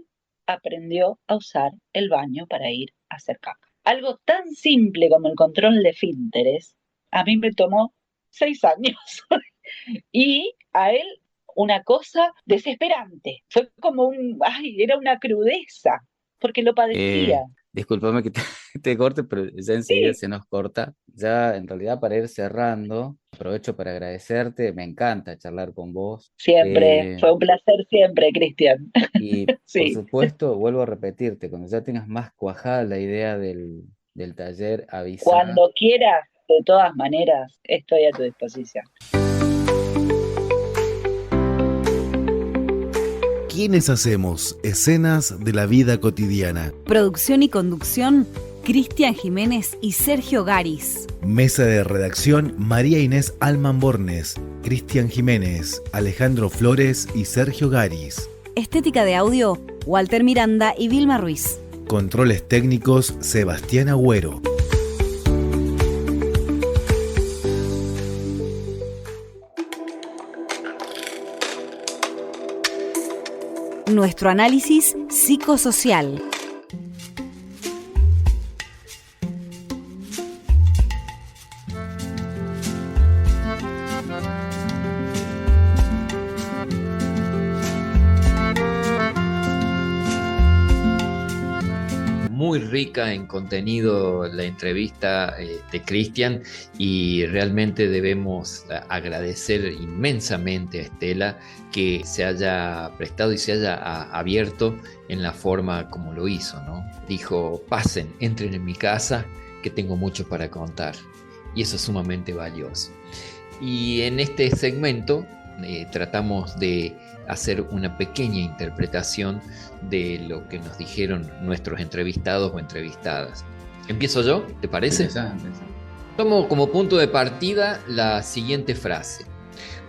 Speaker 5: aprendió a usar el baño para ir a hacer caca. Algo tan simple como el control de esfínteres, a mí me tomó 6 años y a él una cosa desesperante. Fue como era una crudeza, porque lo padecía.
Speaker 4: Discúlpame que te, te corte, pero ya enseguida
Speaker 5: Sí,
Speaker 4: se nos corta. Ya en realidad para ir cerrando, aprovecho para agradecerte, me encanta charlar con vos.
Speaker 5: siempre, fue un placer siempre, Cristian.
Speaker 4: Y por
Speaker 5: Sí,
Speaker 4: supuesto, vuelvo a repetirte, cuando ya tengas más cuajada la idea del taller, avisa.
Speaker 5: cuando quieras, de todas maneras, estoy a tu disposición.
Speaker 2: quienes hacemos escenas de la vida cotidiana.
Speaker 1: Producción y conducción, Cristian Jiménez y Sergio Garis.
Speaker 2: Mesa de redacción, María Inés Alman Bornes, Cristian Jiménez, Alejandro Flores y Sergio Garis.
Speaker 1: Estética de audio, Walter Miranda y Vilma Ruiz.
Speaker 2: Controles técnicos, Sebastián Agüero.
Speaker 1: Nuestro análisis psicosocial.
Speaker 3: Muy rica en contenido la entrevista de Cristian, y realmente debemos agradecer inmensamente a Estela que se haya prestado y se haya abierto en la forma como lo hizo, ¿no? Dijo: pasen, entren en mi casa, que tengo mucho para contar, y eso es sumamente valioso. Y en este segmento tratamos de hacer una pequeña interpretación de lo que nos dijeron nuestros entrevistados o entrevistadas. ¿Empiezo yo? ¿Te parece? Tomo como punto de partida la siguiente frase: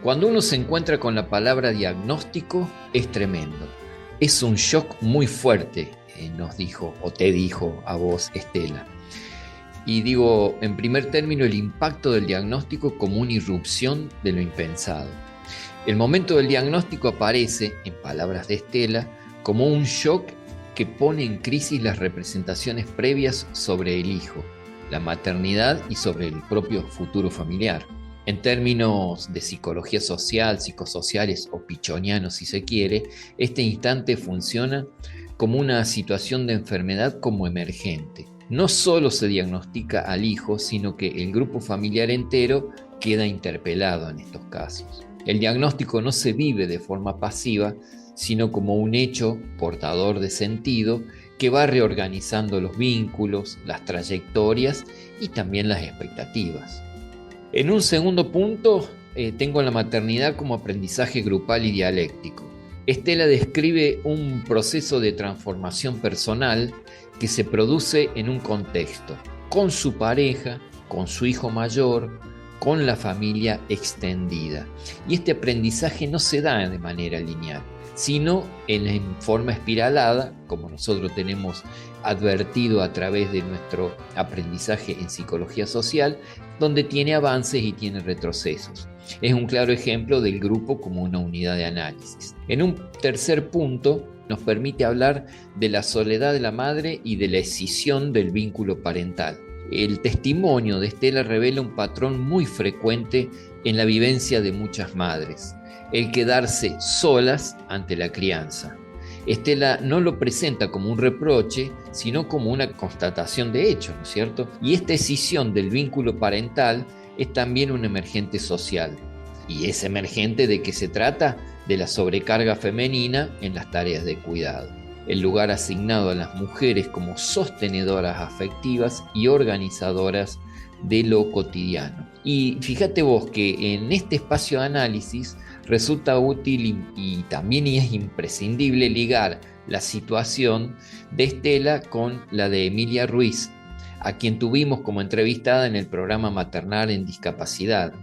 Speaker 3: cuando uno se encuentra con la palabra diagnóstico, es tremendo. Es un shock muy fuerte, nos dijo, o te dijo a vos, Estela. Y digo, en primer término, el impacto del diagnóstico como una irrupción de lo impensado. El momento del diagnóstico aparece, en palabras de Estela, como un shock que pone en crisis las representaciones previas sobre el hijo, la maternidad y sobre el propio futuro familiar. En términos de psicología social, psicosociales o pichonianos si se quiere, este instante funciona como una situación de enfermedad como emergente. No solo se diagnostica al hijo, sino que el grupo familiar entero queda interpelado en estos casos. El diagnóstico no se vive de forma pasiva, sino como un hecho portador de sentido que va reorganizando los vínculos, las trayectorias y también las expectativas. En un segundo punto, tengo la maternidad como aprendizaje grupal y dialéctico. Estela describe un proceso de transformación personal que se produce en un contexto, con su pareja, con su hijo mayor, con la familia extendida. Y este aprendizaje no se da de manera lineal, sino en forma espiralada, como nosotros tenemos advertido a través de nuestro aprendizaje en psicología social, donde tiene avances y tiene retrocesos. Es un claro ejemplo del grupo como una unidad de análisis. En un tercer punto, nos permite hablar de la soledad de la madre y de la escisión del vínculo parental. El testimonio de Estela revela un patrón muy frecuente en la vivencia de muchas madres: el quedarse solas ante la crianza. Estela no lo presenta como un reproche, sino como una constatación de hecho, ¿no es cierto? Y esta escisión del vínculo parental es también un emergente social. ¿Y es emergente de qué se trata? De la sobrecarga femenina en las tareas de cuidado. El lugar asignado a las mujeres como sostenedoras afectivas y organizadoras de lo cotidiano. Y fíjate vos que en este espacio de análisis resulta útil y también es imprescindible ligar la situación de Estela con la de Emilia Ruiz, a quien tuvimos como entrevistada en el programa Maternal en Discapacidad.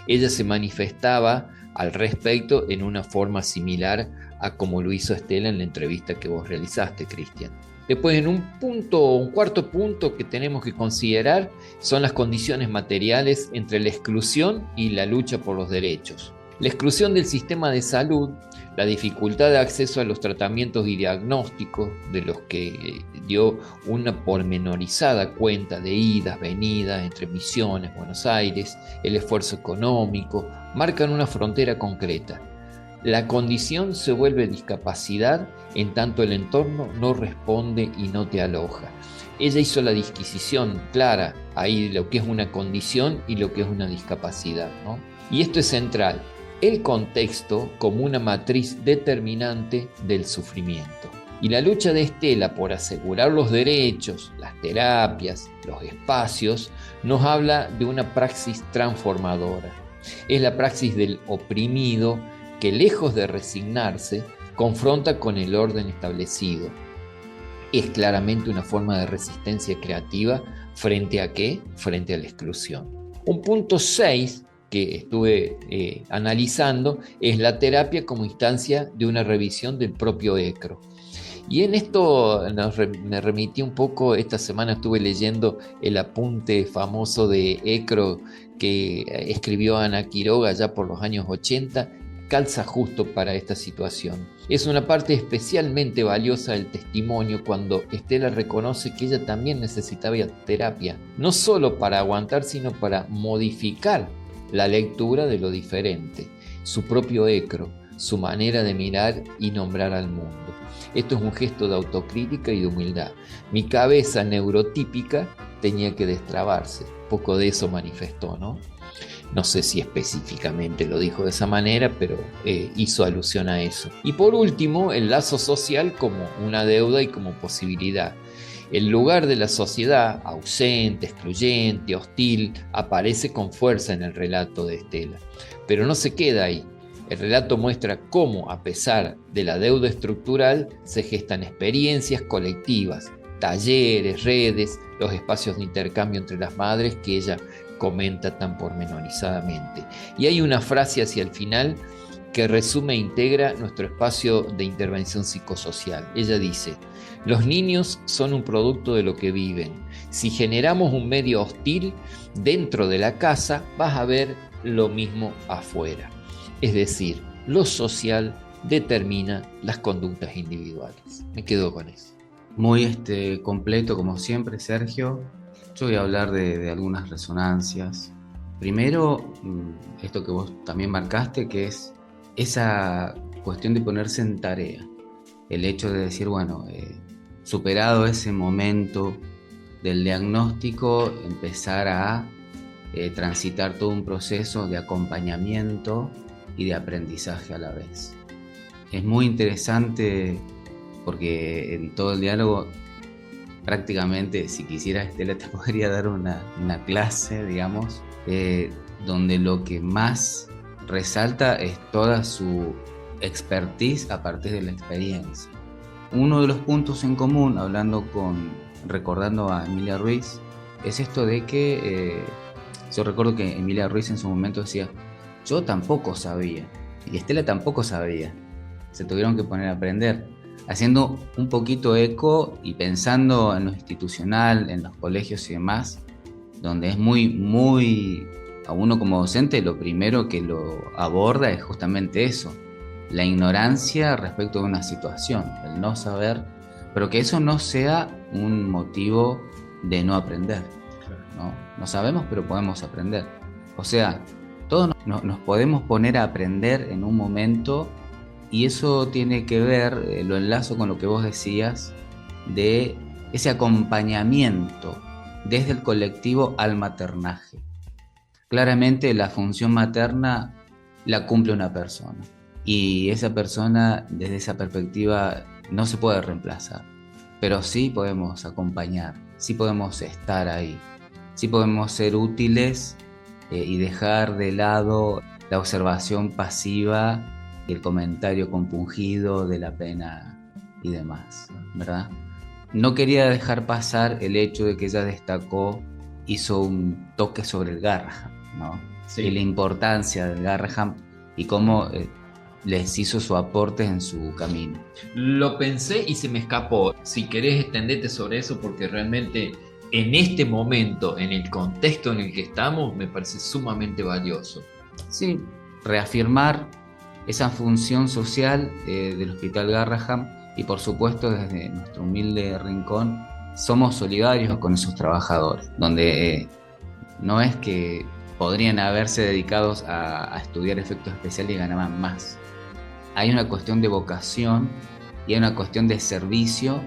Speaker 3: Ella se manifestaba al respecto en una forma similar a como lo hizo Estela en la entrevista que vos realizaste, Cristian. Después, en un cuarto punto que tenemos que considerar son las condiciones materiales entre la exclusión y la lucha por los derechos. La exclusión del sistema de salud, la dificultad de acceso a los tratamientos y diagnósticos, de los que dio una pormenorizada cuenta de idas, venidas entre Misiones, Buenos Aires, el esfuerzo económico, marcan una frontera concreta. La condición se vuelve discapacidad en tanto el entorno no responde y no te aloja. Ella hizo la disquisición clara ahí de lo que es una condición y lo que es una discapacidad, ¿no? Y esto es central: el contexto como una matriz determinante del sufrimiento. Y la lucha de Estela por asegurar los derechos, las terapias, los espacios, nos habla de una praxis transformadora. Es la praxis del oprimido que, lejos de resignarse, confronta con el orden establecido. Es claramente una forma de resistencia creativa frente a ¿qué? Frente a la exclusión. Un punto 6 que estuve analizando es la terapia como instancia de una revisión del propio ECRO. Y en esto me remití un poco, esta semana estuve leyendo el apunte famoso de ECRO que escribió Ana Quiroga ya por los años 80, calza justo para esta situación. Es una parte especialmente valiosa del testimonio cuando Estela reconoce que ella también necesitaba terapia, no solo para aguantar, sino para modificar la lectura de lo diferente, su propio ECRO, su manera de mirar y nombrar al mundo. Esto es un gesto de autocrítica y de humildad. Mi cabeza neurotípica tenía que destrabarse. Poco de eso manifestó, ¿no? No sé si específicamente lo dijo de esa manera, pero hizo alusión a eso. Y por último, el lazo social como una deuda y como posibilidad. El lugar de la sociedad, ausente, excluyente, hostil, aparece con fuerza en el relato de Estela. Pero no se queda ahí. El relato muestra cómo, a pesar de la deuda estructural, se gestan experiencias colectivas, talleres, redes, los espacios de intercambio entre las madres que ella comenta tan pormenorizadamente. Y hay una frase hacia el final que resume e integra nuestro espacio de intervención psicosocial. Ella dice: los niños son un producto de lo que viven. Si generamos un medio hostil dentro de la casa, vas a ver lo mismo afuera. Es decir, lo social determina las conductas individuales. Me quedo con eso.
Speaker 4: Muy completo, como siempre, Sergio. Yo voy a hablar de algunas resonancias. Primero, esto que vos también marcaste, que es esa cuestión de ponerse en tarea. El hecho de decir, bueno, superado ese momento del diagnóstico, empezar a transitar todo un proceso de acompañamiento y de aprendizaje a la vez. Es muy interesante porque en todo el diálogo, prácticamente, si quisiera, Estela te podría dar una clase, digamos, donde lo que más resalta es toda su expertise a partir de la experiencia. Uno de los puntos en común, recordando a Emilia Ruiz, es esto de que yo recuerdo que Emilia Ruiz en su momento decía: yo tampoco sabía, y Estela tampoco sabía, se tuvieron que poner a aprender, haciendo un poquito eco y pensando en lo institucional, en los colegios y demás, donde es muy, a uno como docente, lo primero que lo aborda es justamente eso, la ignorancia respecto de una situación, el no saber, pero que eso no sea un motivo de no aprender, ¿no? No sabemos, pero podemos aprender. O sea, todos nos podemos poner a aprender en un momento, y eso tiene que ver, lo enlazo con lo que vos decías, de ese acompañamiento desde el colectivo al maternaje. Claramente la función materna la cumple una persona, y esa persona desde esa perspectiva no se puede reemplazar, pero sí podemos acompañar, sí podemos estar ahí, sí podemos ser útiles y dejar de lado la observación pasiva y el comentario compungido de la pena y demás, ¿verdad? No quería dejar pasar el hecho de que ella destacó, hizo un toque sobre el Garrahan, ¿no? Sí. Y la importancia del Garrahan y cómo les hizo su aporte en su camino.
Speaker 3: Lo pensé y se me escapó. Si querés extendete sobre eso, porque realmente en este momento, en el contexto en el que estamos, me parece sumamente valioso.
Speaker 4: Sí, reafirmar esa función social del Hospital Garrahan, y por supuesto desde nuestro humilde rincón somos solidarios con esos trabajadores, donde no es que podrían haberse dedicados a estudiar efectos especiales y ganaban más. Hay una cuestión de vocación y hay una cuestión de servicio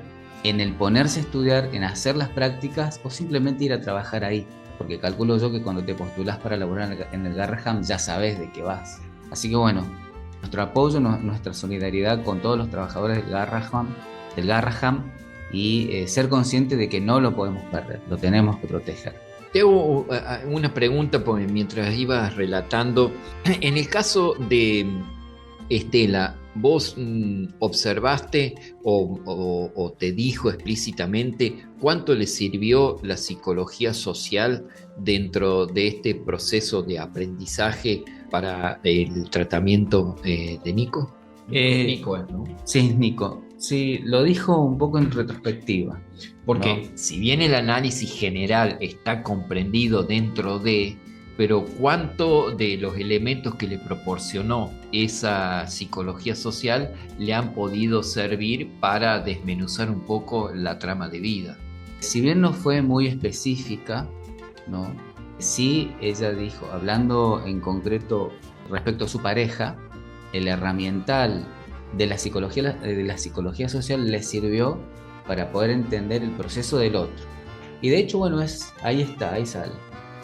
Speaker 4: en el ponerse a estudiar, en hacer las prácticas o simplemente ir a trabajar ahí, porque calculo yo que cuando te postulás para laborar en el Garrahan ya sabes de qué vas. Así que bueno, nuestro apoyo, nuestra solidaridad con todos los trabajadores del Garrahan y ser conscientes de que no lo podemos perder, lo tenemos que proteger.
Speaker 3: Te hago una pregunta porque mientras ibas relatando. En el caso de Estela, ¿vos observaste o te dijo explícitamente cuánto le sirvió la psicología social dentro de este proceso de aprendizaje para el tratamiento de Nico? Nico, ¿no?
Speaker 4: Sí, Nico. Sí, lo dijo un poco en retrospectiva.
Speaker 3: Porque
Speaker 4: ¿no?
Speaker 3: si bien el análisis general está comprendido dentro de, pero cuánto de los elementos que le proporcionó esa psicología social le han podido servir para desmenuzar un poco la trama de vida.
Speaker 4: Si bien no fue muy específica, ¿no? Sí, ella dijo, hablando en concreto respecto a su pareja, el herramental de la psicología social le sirvió para poder entender el proceso del otro. Y de hecho, bueno, ahí sale.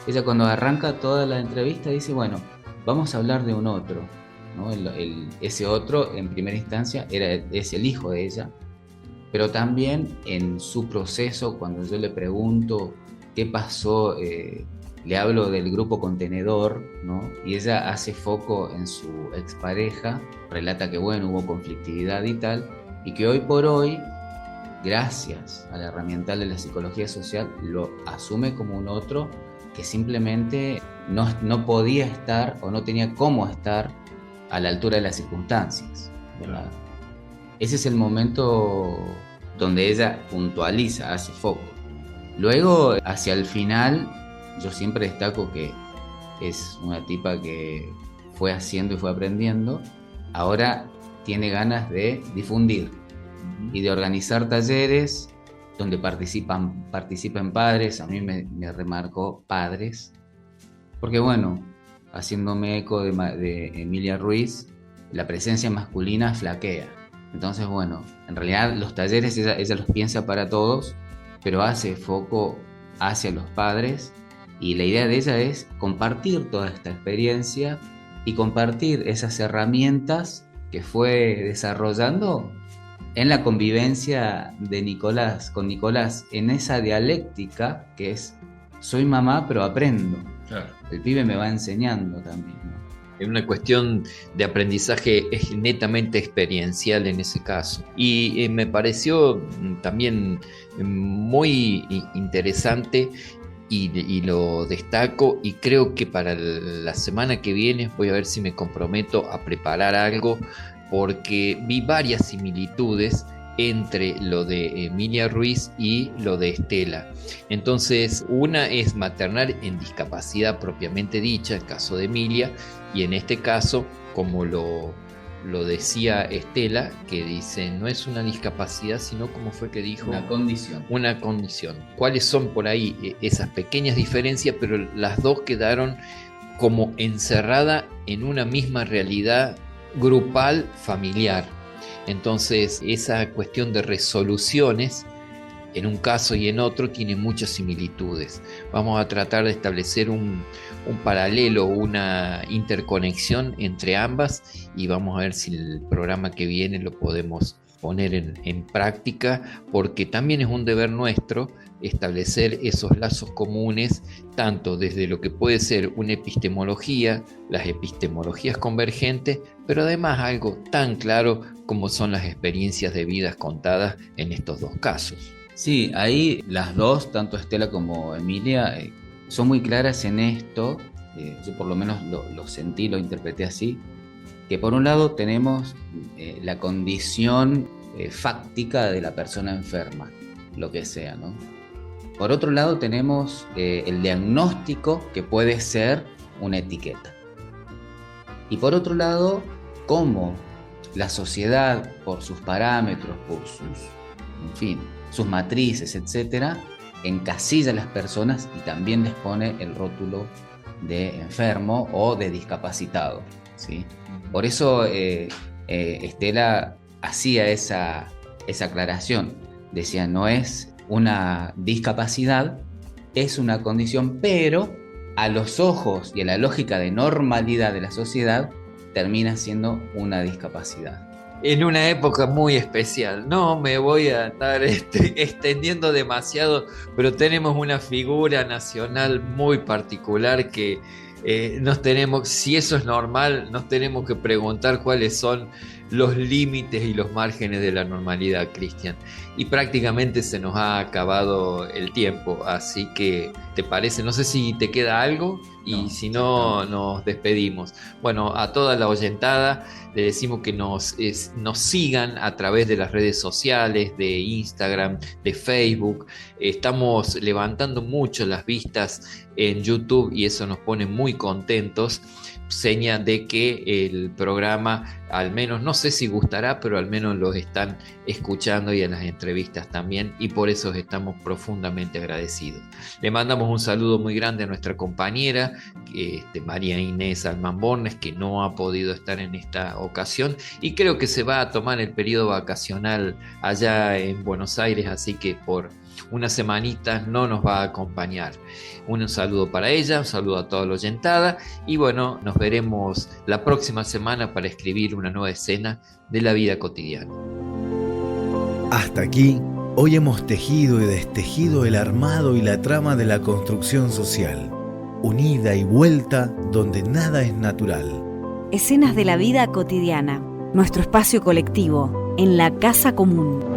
Speaker 4: Ella cuando arranca toda la entrevista dice, bueno, vamos a hablar de un otro, ¿no? Ese otro, en primera instancia, es el hijo de ella, pero también en su proceso, cuando yo le pregunto qué pasó, le hablo del grupo contenedor, ¿no? Y ella hace foco en su expareja, relata que, bueno, hubo conflictividad y tal, y que hoy por hoy, gracias a la herramienta de la psicología social, lo asume como un otro que simplemente no podía estar o no tenía cómo estar a la altura de las circunstancias, ¿verdad? Ese es el momento donde ella puntualiza, hace foco. Luego, hacia el final, yo siempre destaco que es una tipa que fue haciendo y fue aprendiendo. Ahora tiene ganas de difundir y de organizar talleres donde participan padres. A mí me remarcó padres, porque bueno, haciéndome eco de Emilia Ruiz, la presencia masculina flaquea. Entonces, bueno, en realidad los talleres ella los piensa para todos, pero hace foco hacia los padres, y la idea de ella es compartir toda esta experiencia y compartir esas herramientas que fue desarrollando en la convivencia de Nicolás, con Nicolás, en esa dialéctica que es, soy mamá pero aprendo.
Speaker 3: Claro.
Speaker 4: El pibe me va enseñando también, ¿no?
Speaker 3: Es una cuestión de aprendizaje netamente experiencial en ese caso. Y me pareció también muy interesante y lo destaco, y creo que para la semana que viene voy a ver si me comprometo a preparar algo, porque vi varias similitudes entre lo de Emilia Ruiz y lo de Estela. Entonces, una es maternar en discapacidad propiamente dicha, el caso de Emilia, y en este caso, como lo decía Estela, que dice, no es una discapacidad, sino como fue que dijo,
Speaker 4: una condición.
Speaker 3: Una condición. ¿Cuáles son por ahí esas pequeñas diferencias? Pero las dos quedaron como encerradas en una misma realidad grupal familiar. Entonces, esa cuestión de resoluciones, en un caso y en otro, tiene muchas similitudes. Vamos a tratar de establecer un paralelo, una interconexión entre ambas, y vamos a ver si el programa que viene lo podemos poner en práctica, porque también es un deber nuestro establecer esos lazos comunes, tanto desde lo que puede ser una epistemología, las epistemologías convergentes, pero además algo tan claro como son las experiencias de vidas contadas en estos dos casos.
Speaker 4: Sí, ahí las dos, tanto Estela como Emilia, son muy claras en esto. Yo por lo menos lo sentí, lo interpreté así, que por un lado tenemos la condición fáctica de la persona enferma, lo que sea, ¿no? Por otro lado tenemos el diagnóstico, que puede ser una etiqueta. Y por otro lado, cómo la sociedad, por sus parámetros, por sus matrices, etcétera, encasilla a las personas y también les pone el rótulo de enfermo o de discapacitado, ¿sí? Por eso Estela hacía esa aclaración. Decía, no es una discapacidad, es una condición, pero a los ojos y a la lógica de normalidad de la sociedad termina siendo una discapacidad.
Speaker 3: En una época muy especial. No me voy a estar extendiendo demasiado, pero tenemos una figura nacional muy particular que si eso es normal, nos tenemos que preguntar cuáles son los límites y los márgenes de la normalidad, Cristian. Y prácticamente se nos ha acabado el tiempo, así que, ¿te parece? No sé si te queda algo y si no, nos despedimos. Bueno, a toda la oyentada le decimos que nos sigan a través de las redes sociales, de Instagram, de Facebook. Estamos levantando mucho las vistas en YouTube y eso nos pone muy contentos. Seña de que el programa, al menos, no sé si gustará, pero al menos los están escuchando y en las entrevistas también, y por eso estamos profundamente agradecidos. Le mandamos un saludo muy grande a nuestra compañera, María Inés Alman Bornes, que no ha podido estar en esta ocasión y creo que se va a tomar el periodo vacacional allá en Buenos Aires, así que por unas semanitas no nos va a acompañar. Un saludo para ella, un saludo a toda la oyentada y bueno, nos veremos la próxima semana para escribir una nueva escena de la vida cotidiana.
Speaker 2: Hasta aquí, hoy hemos tejido y destejido el armado y la trama de la construcción social, unida y vuelta donde nada es natural.
Speaker 1: Escenas de la vida cotidiana, nuestro espacio colectivo, en la casa común.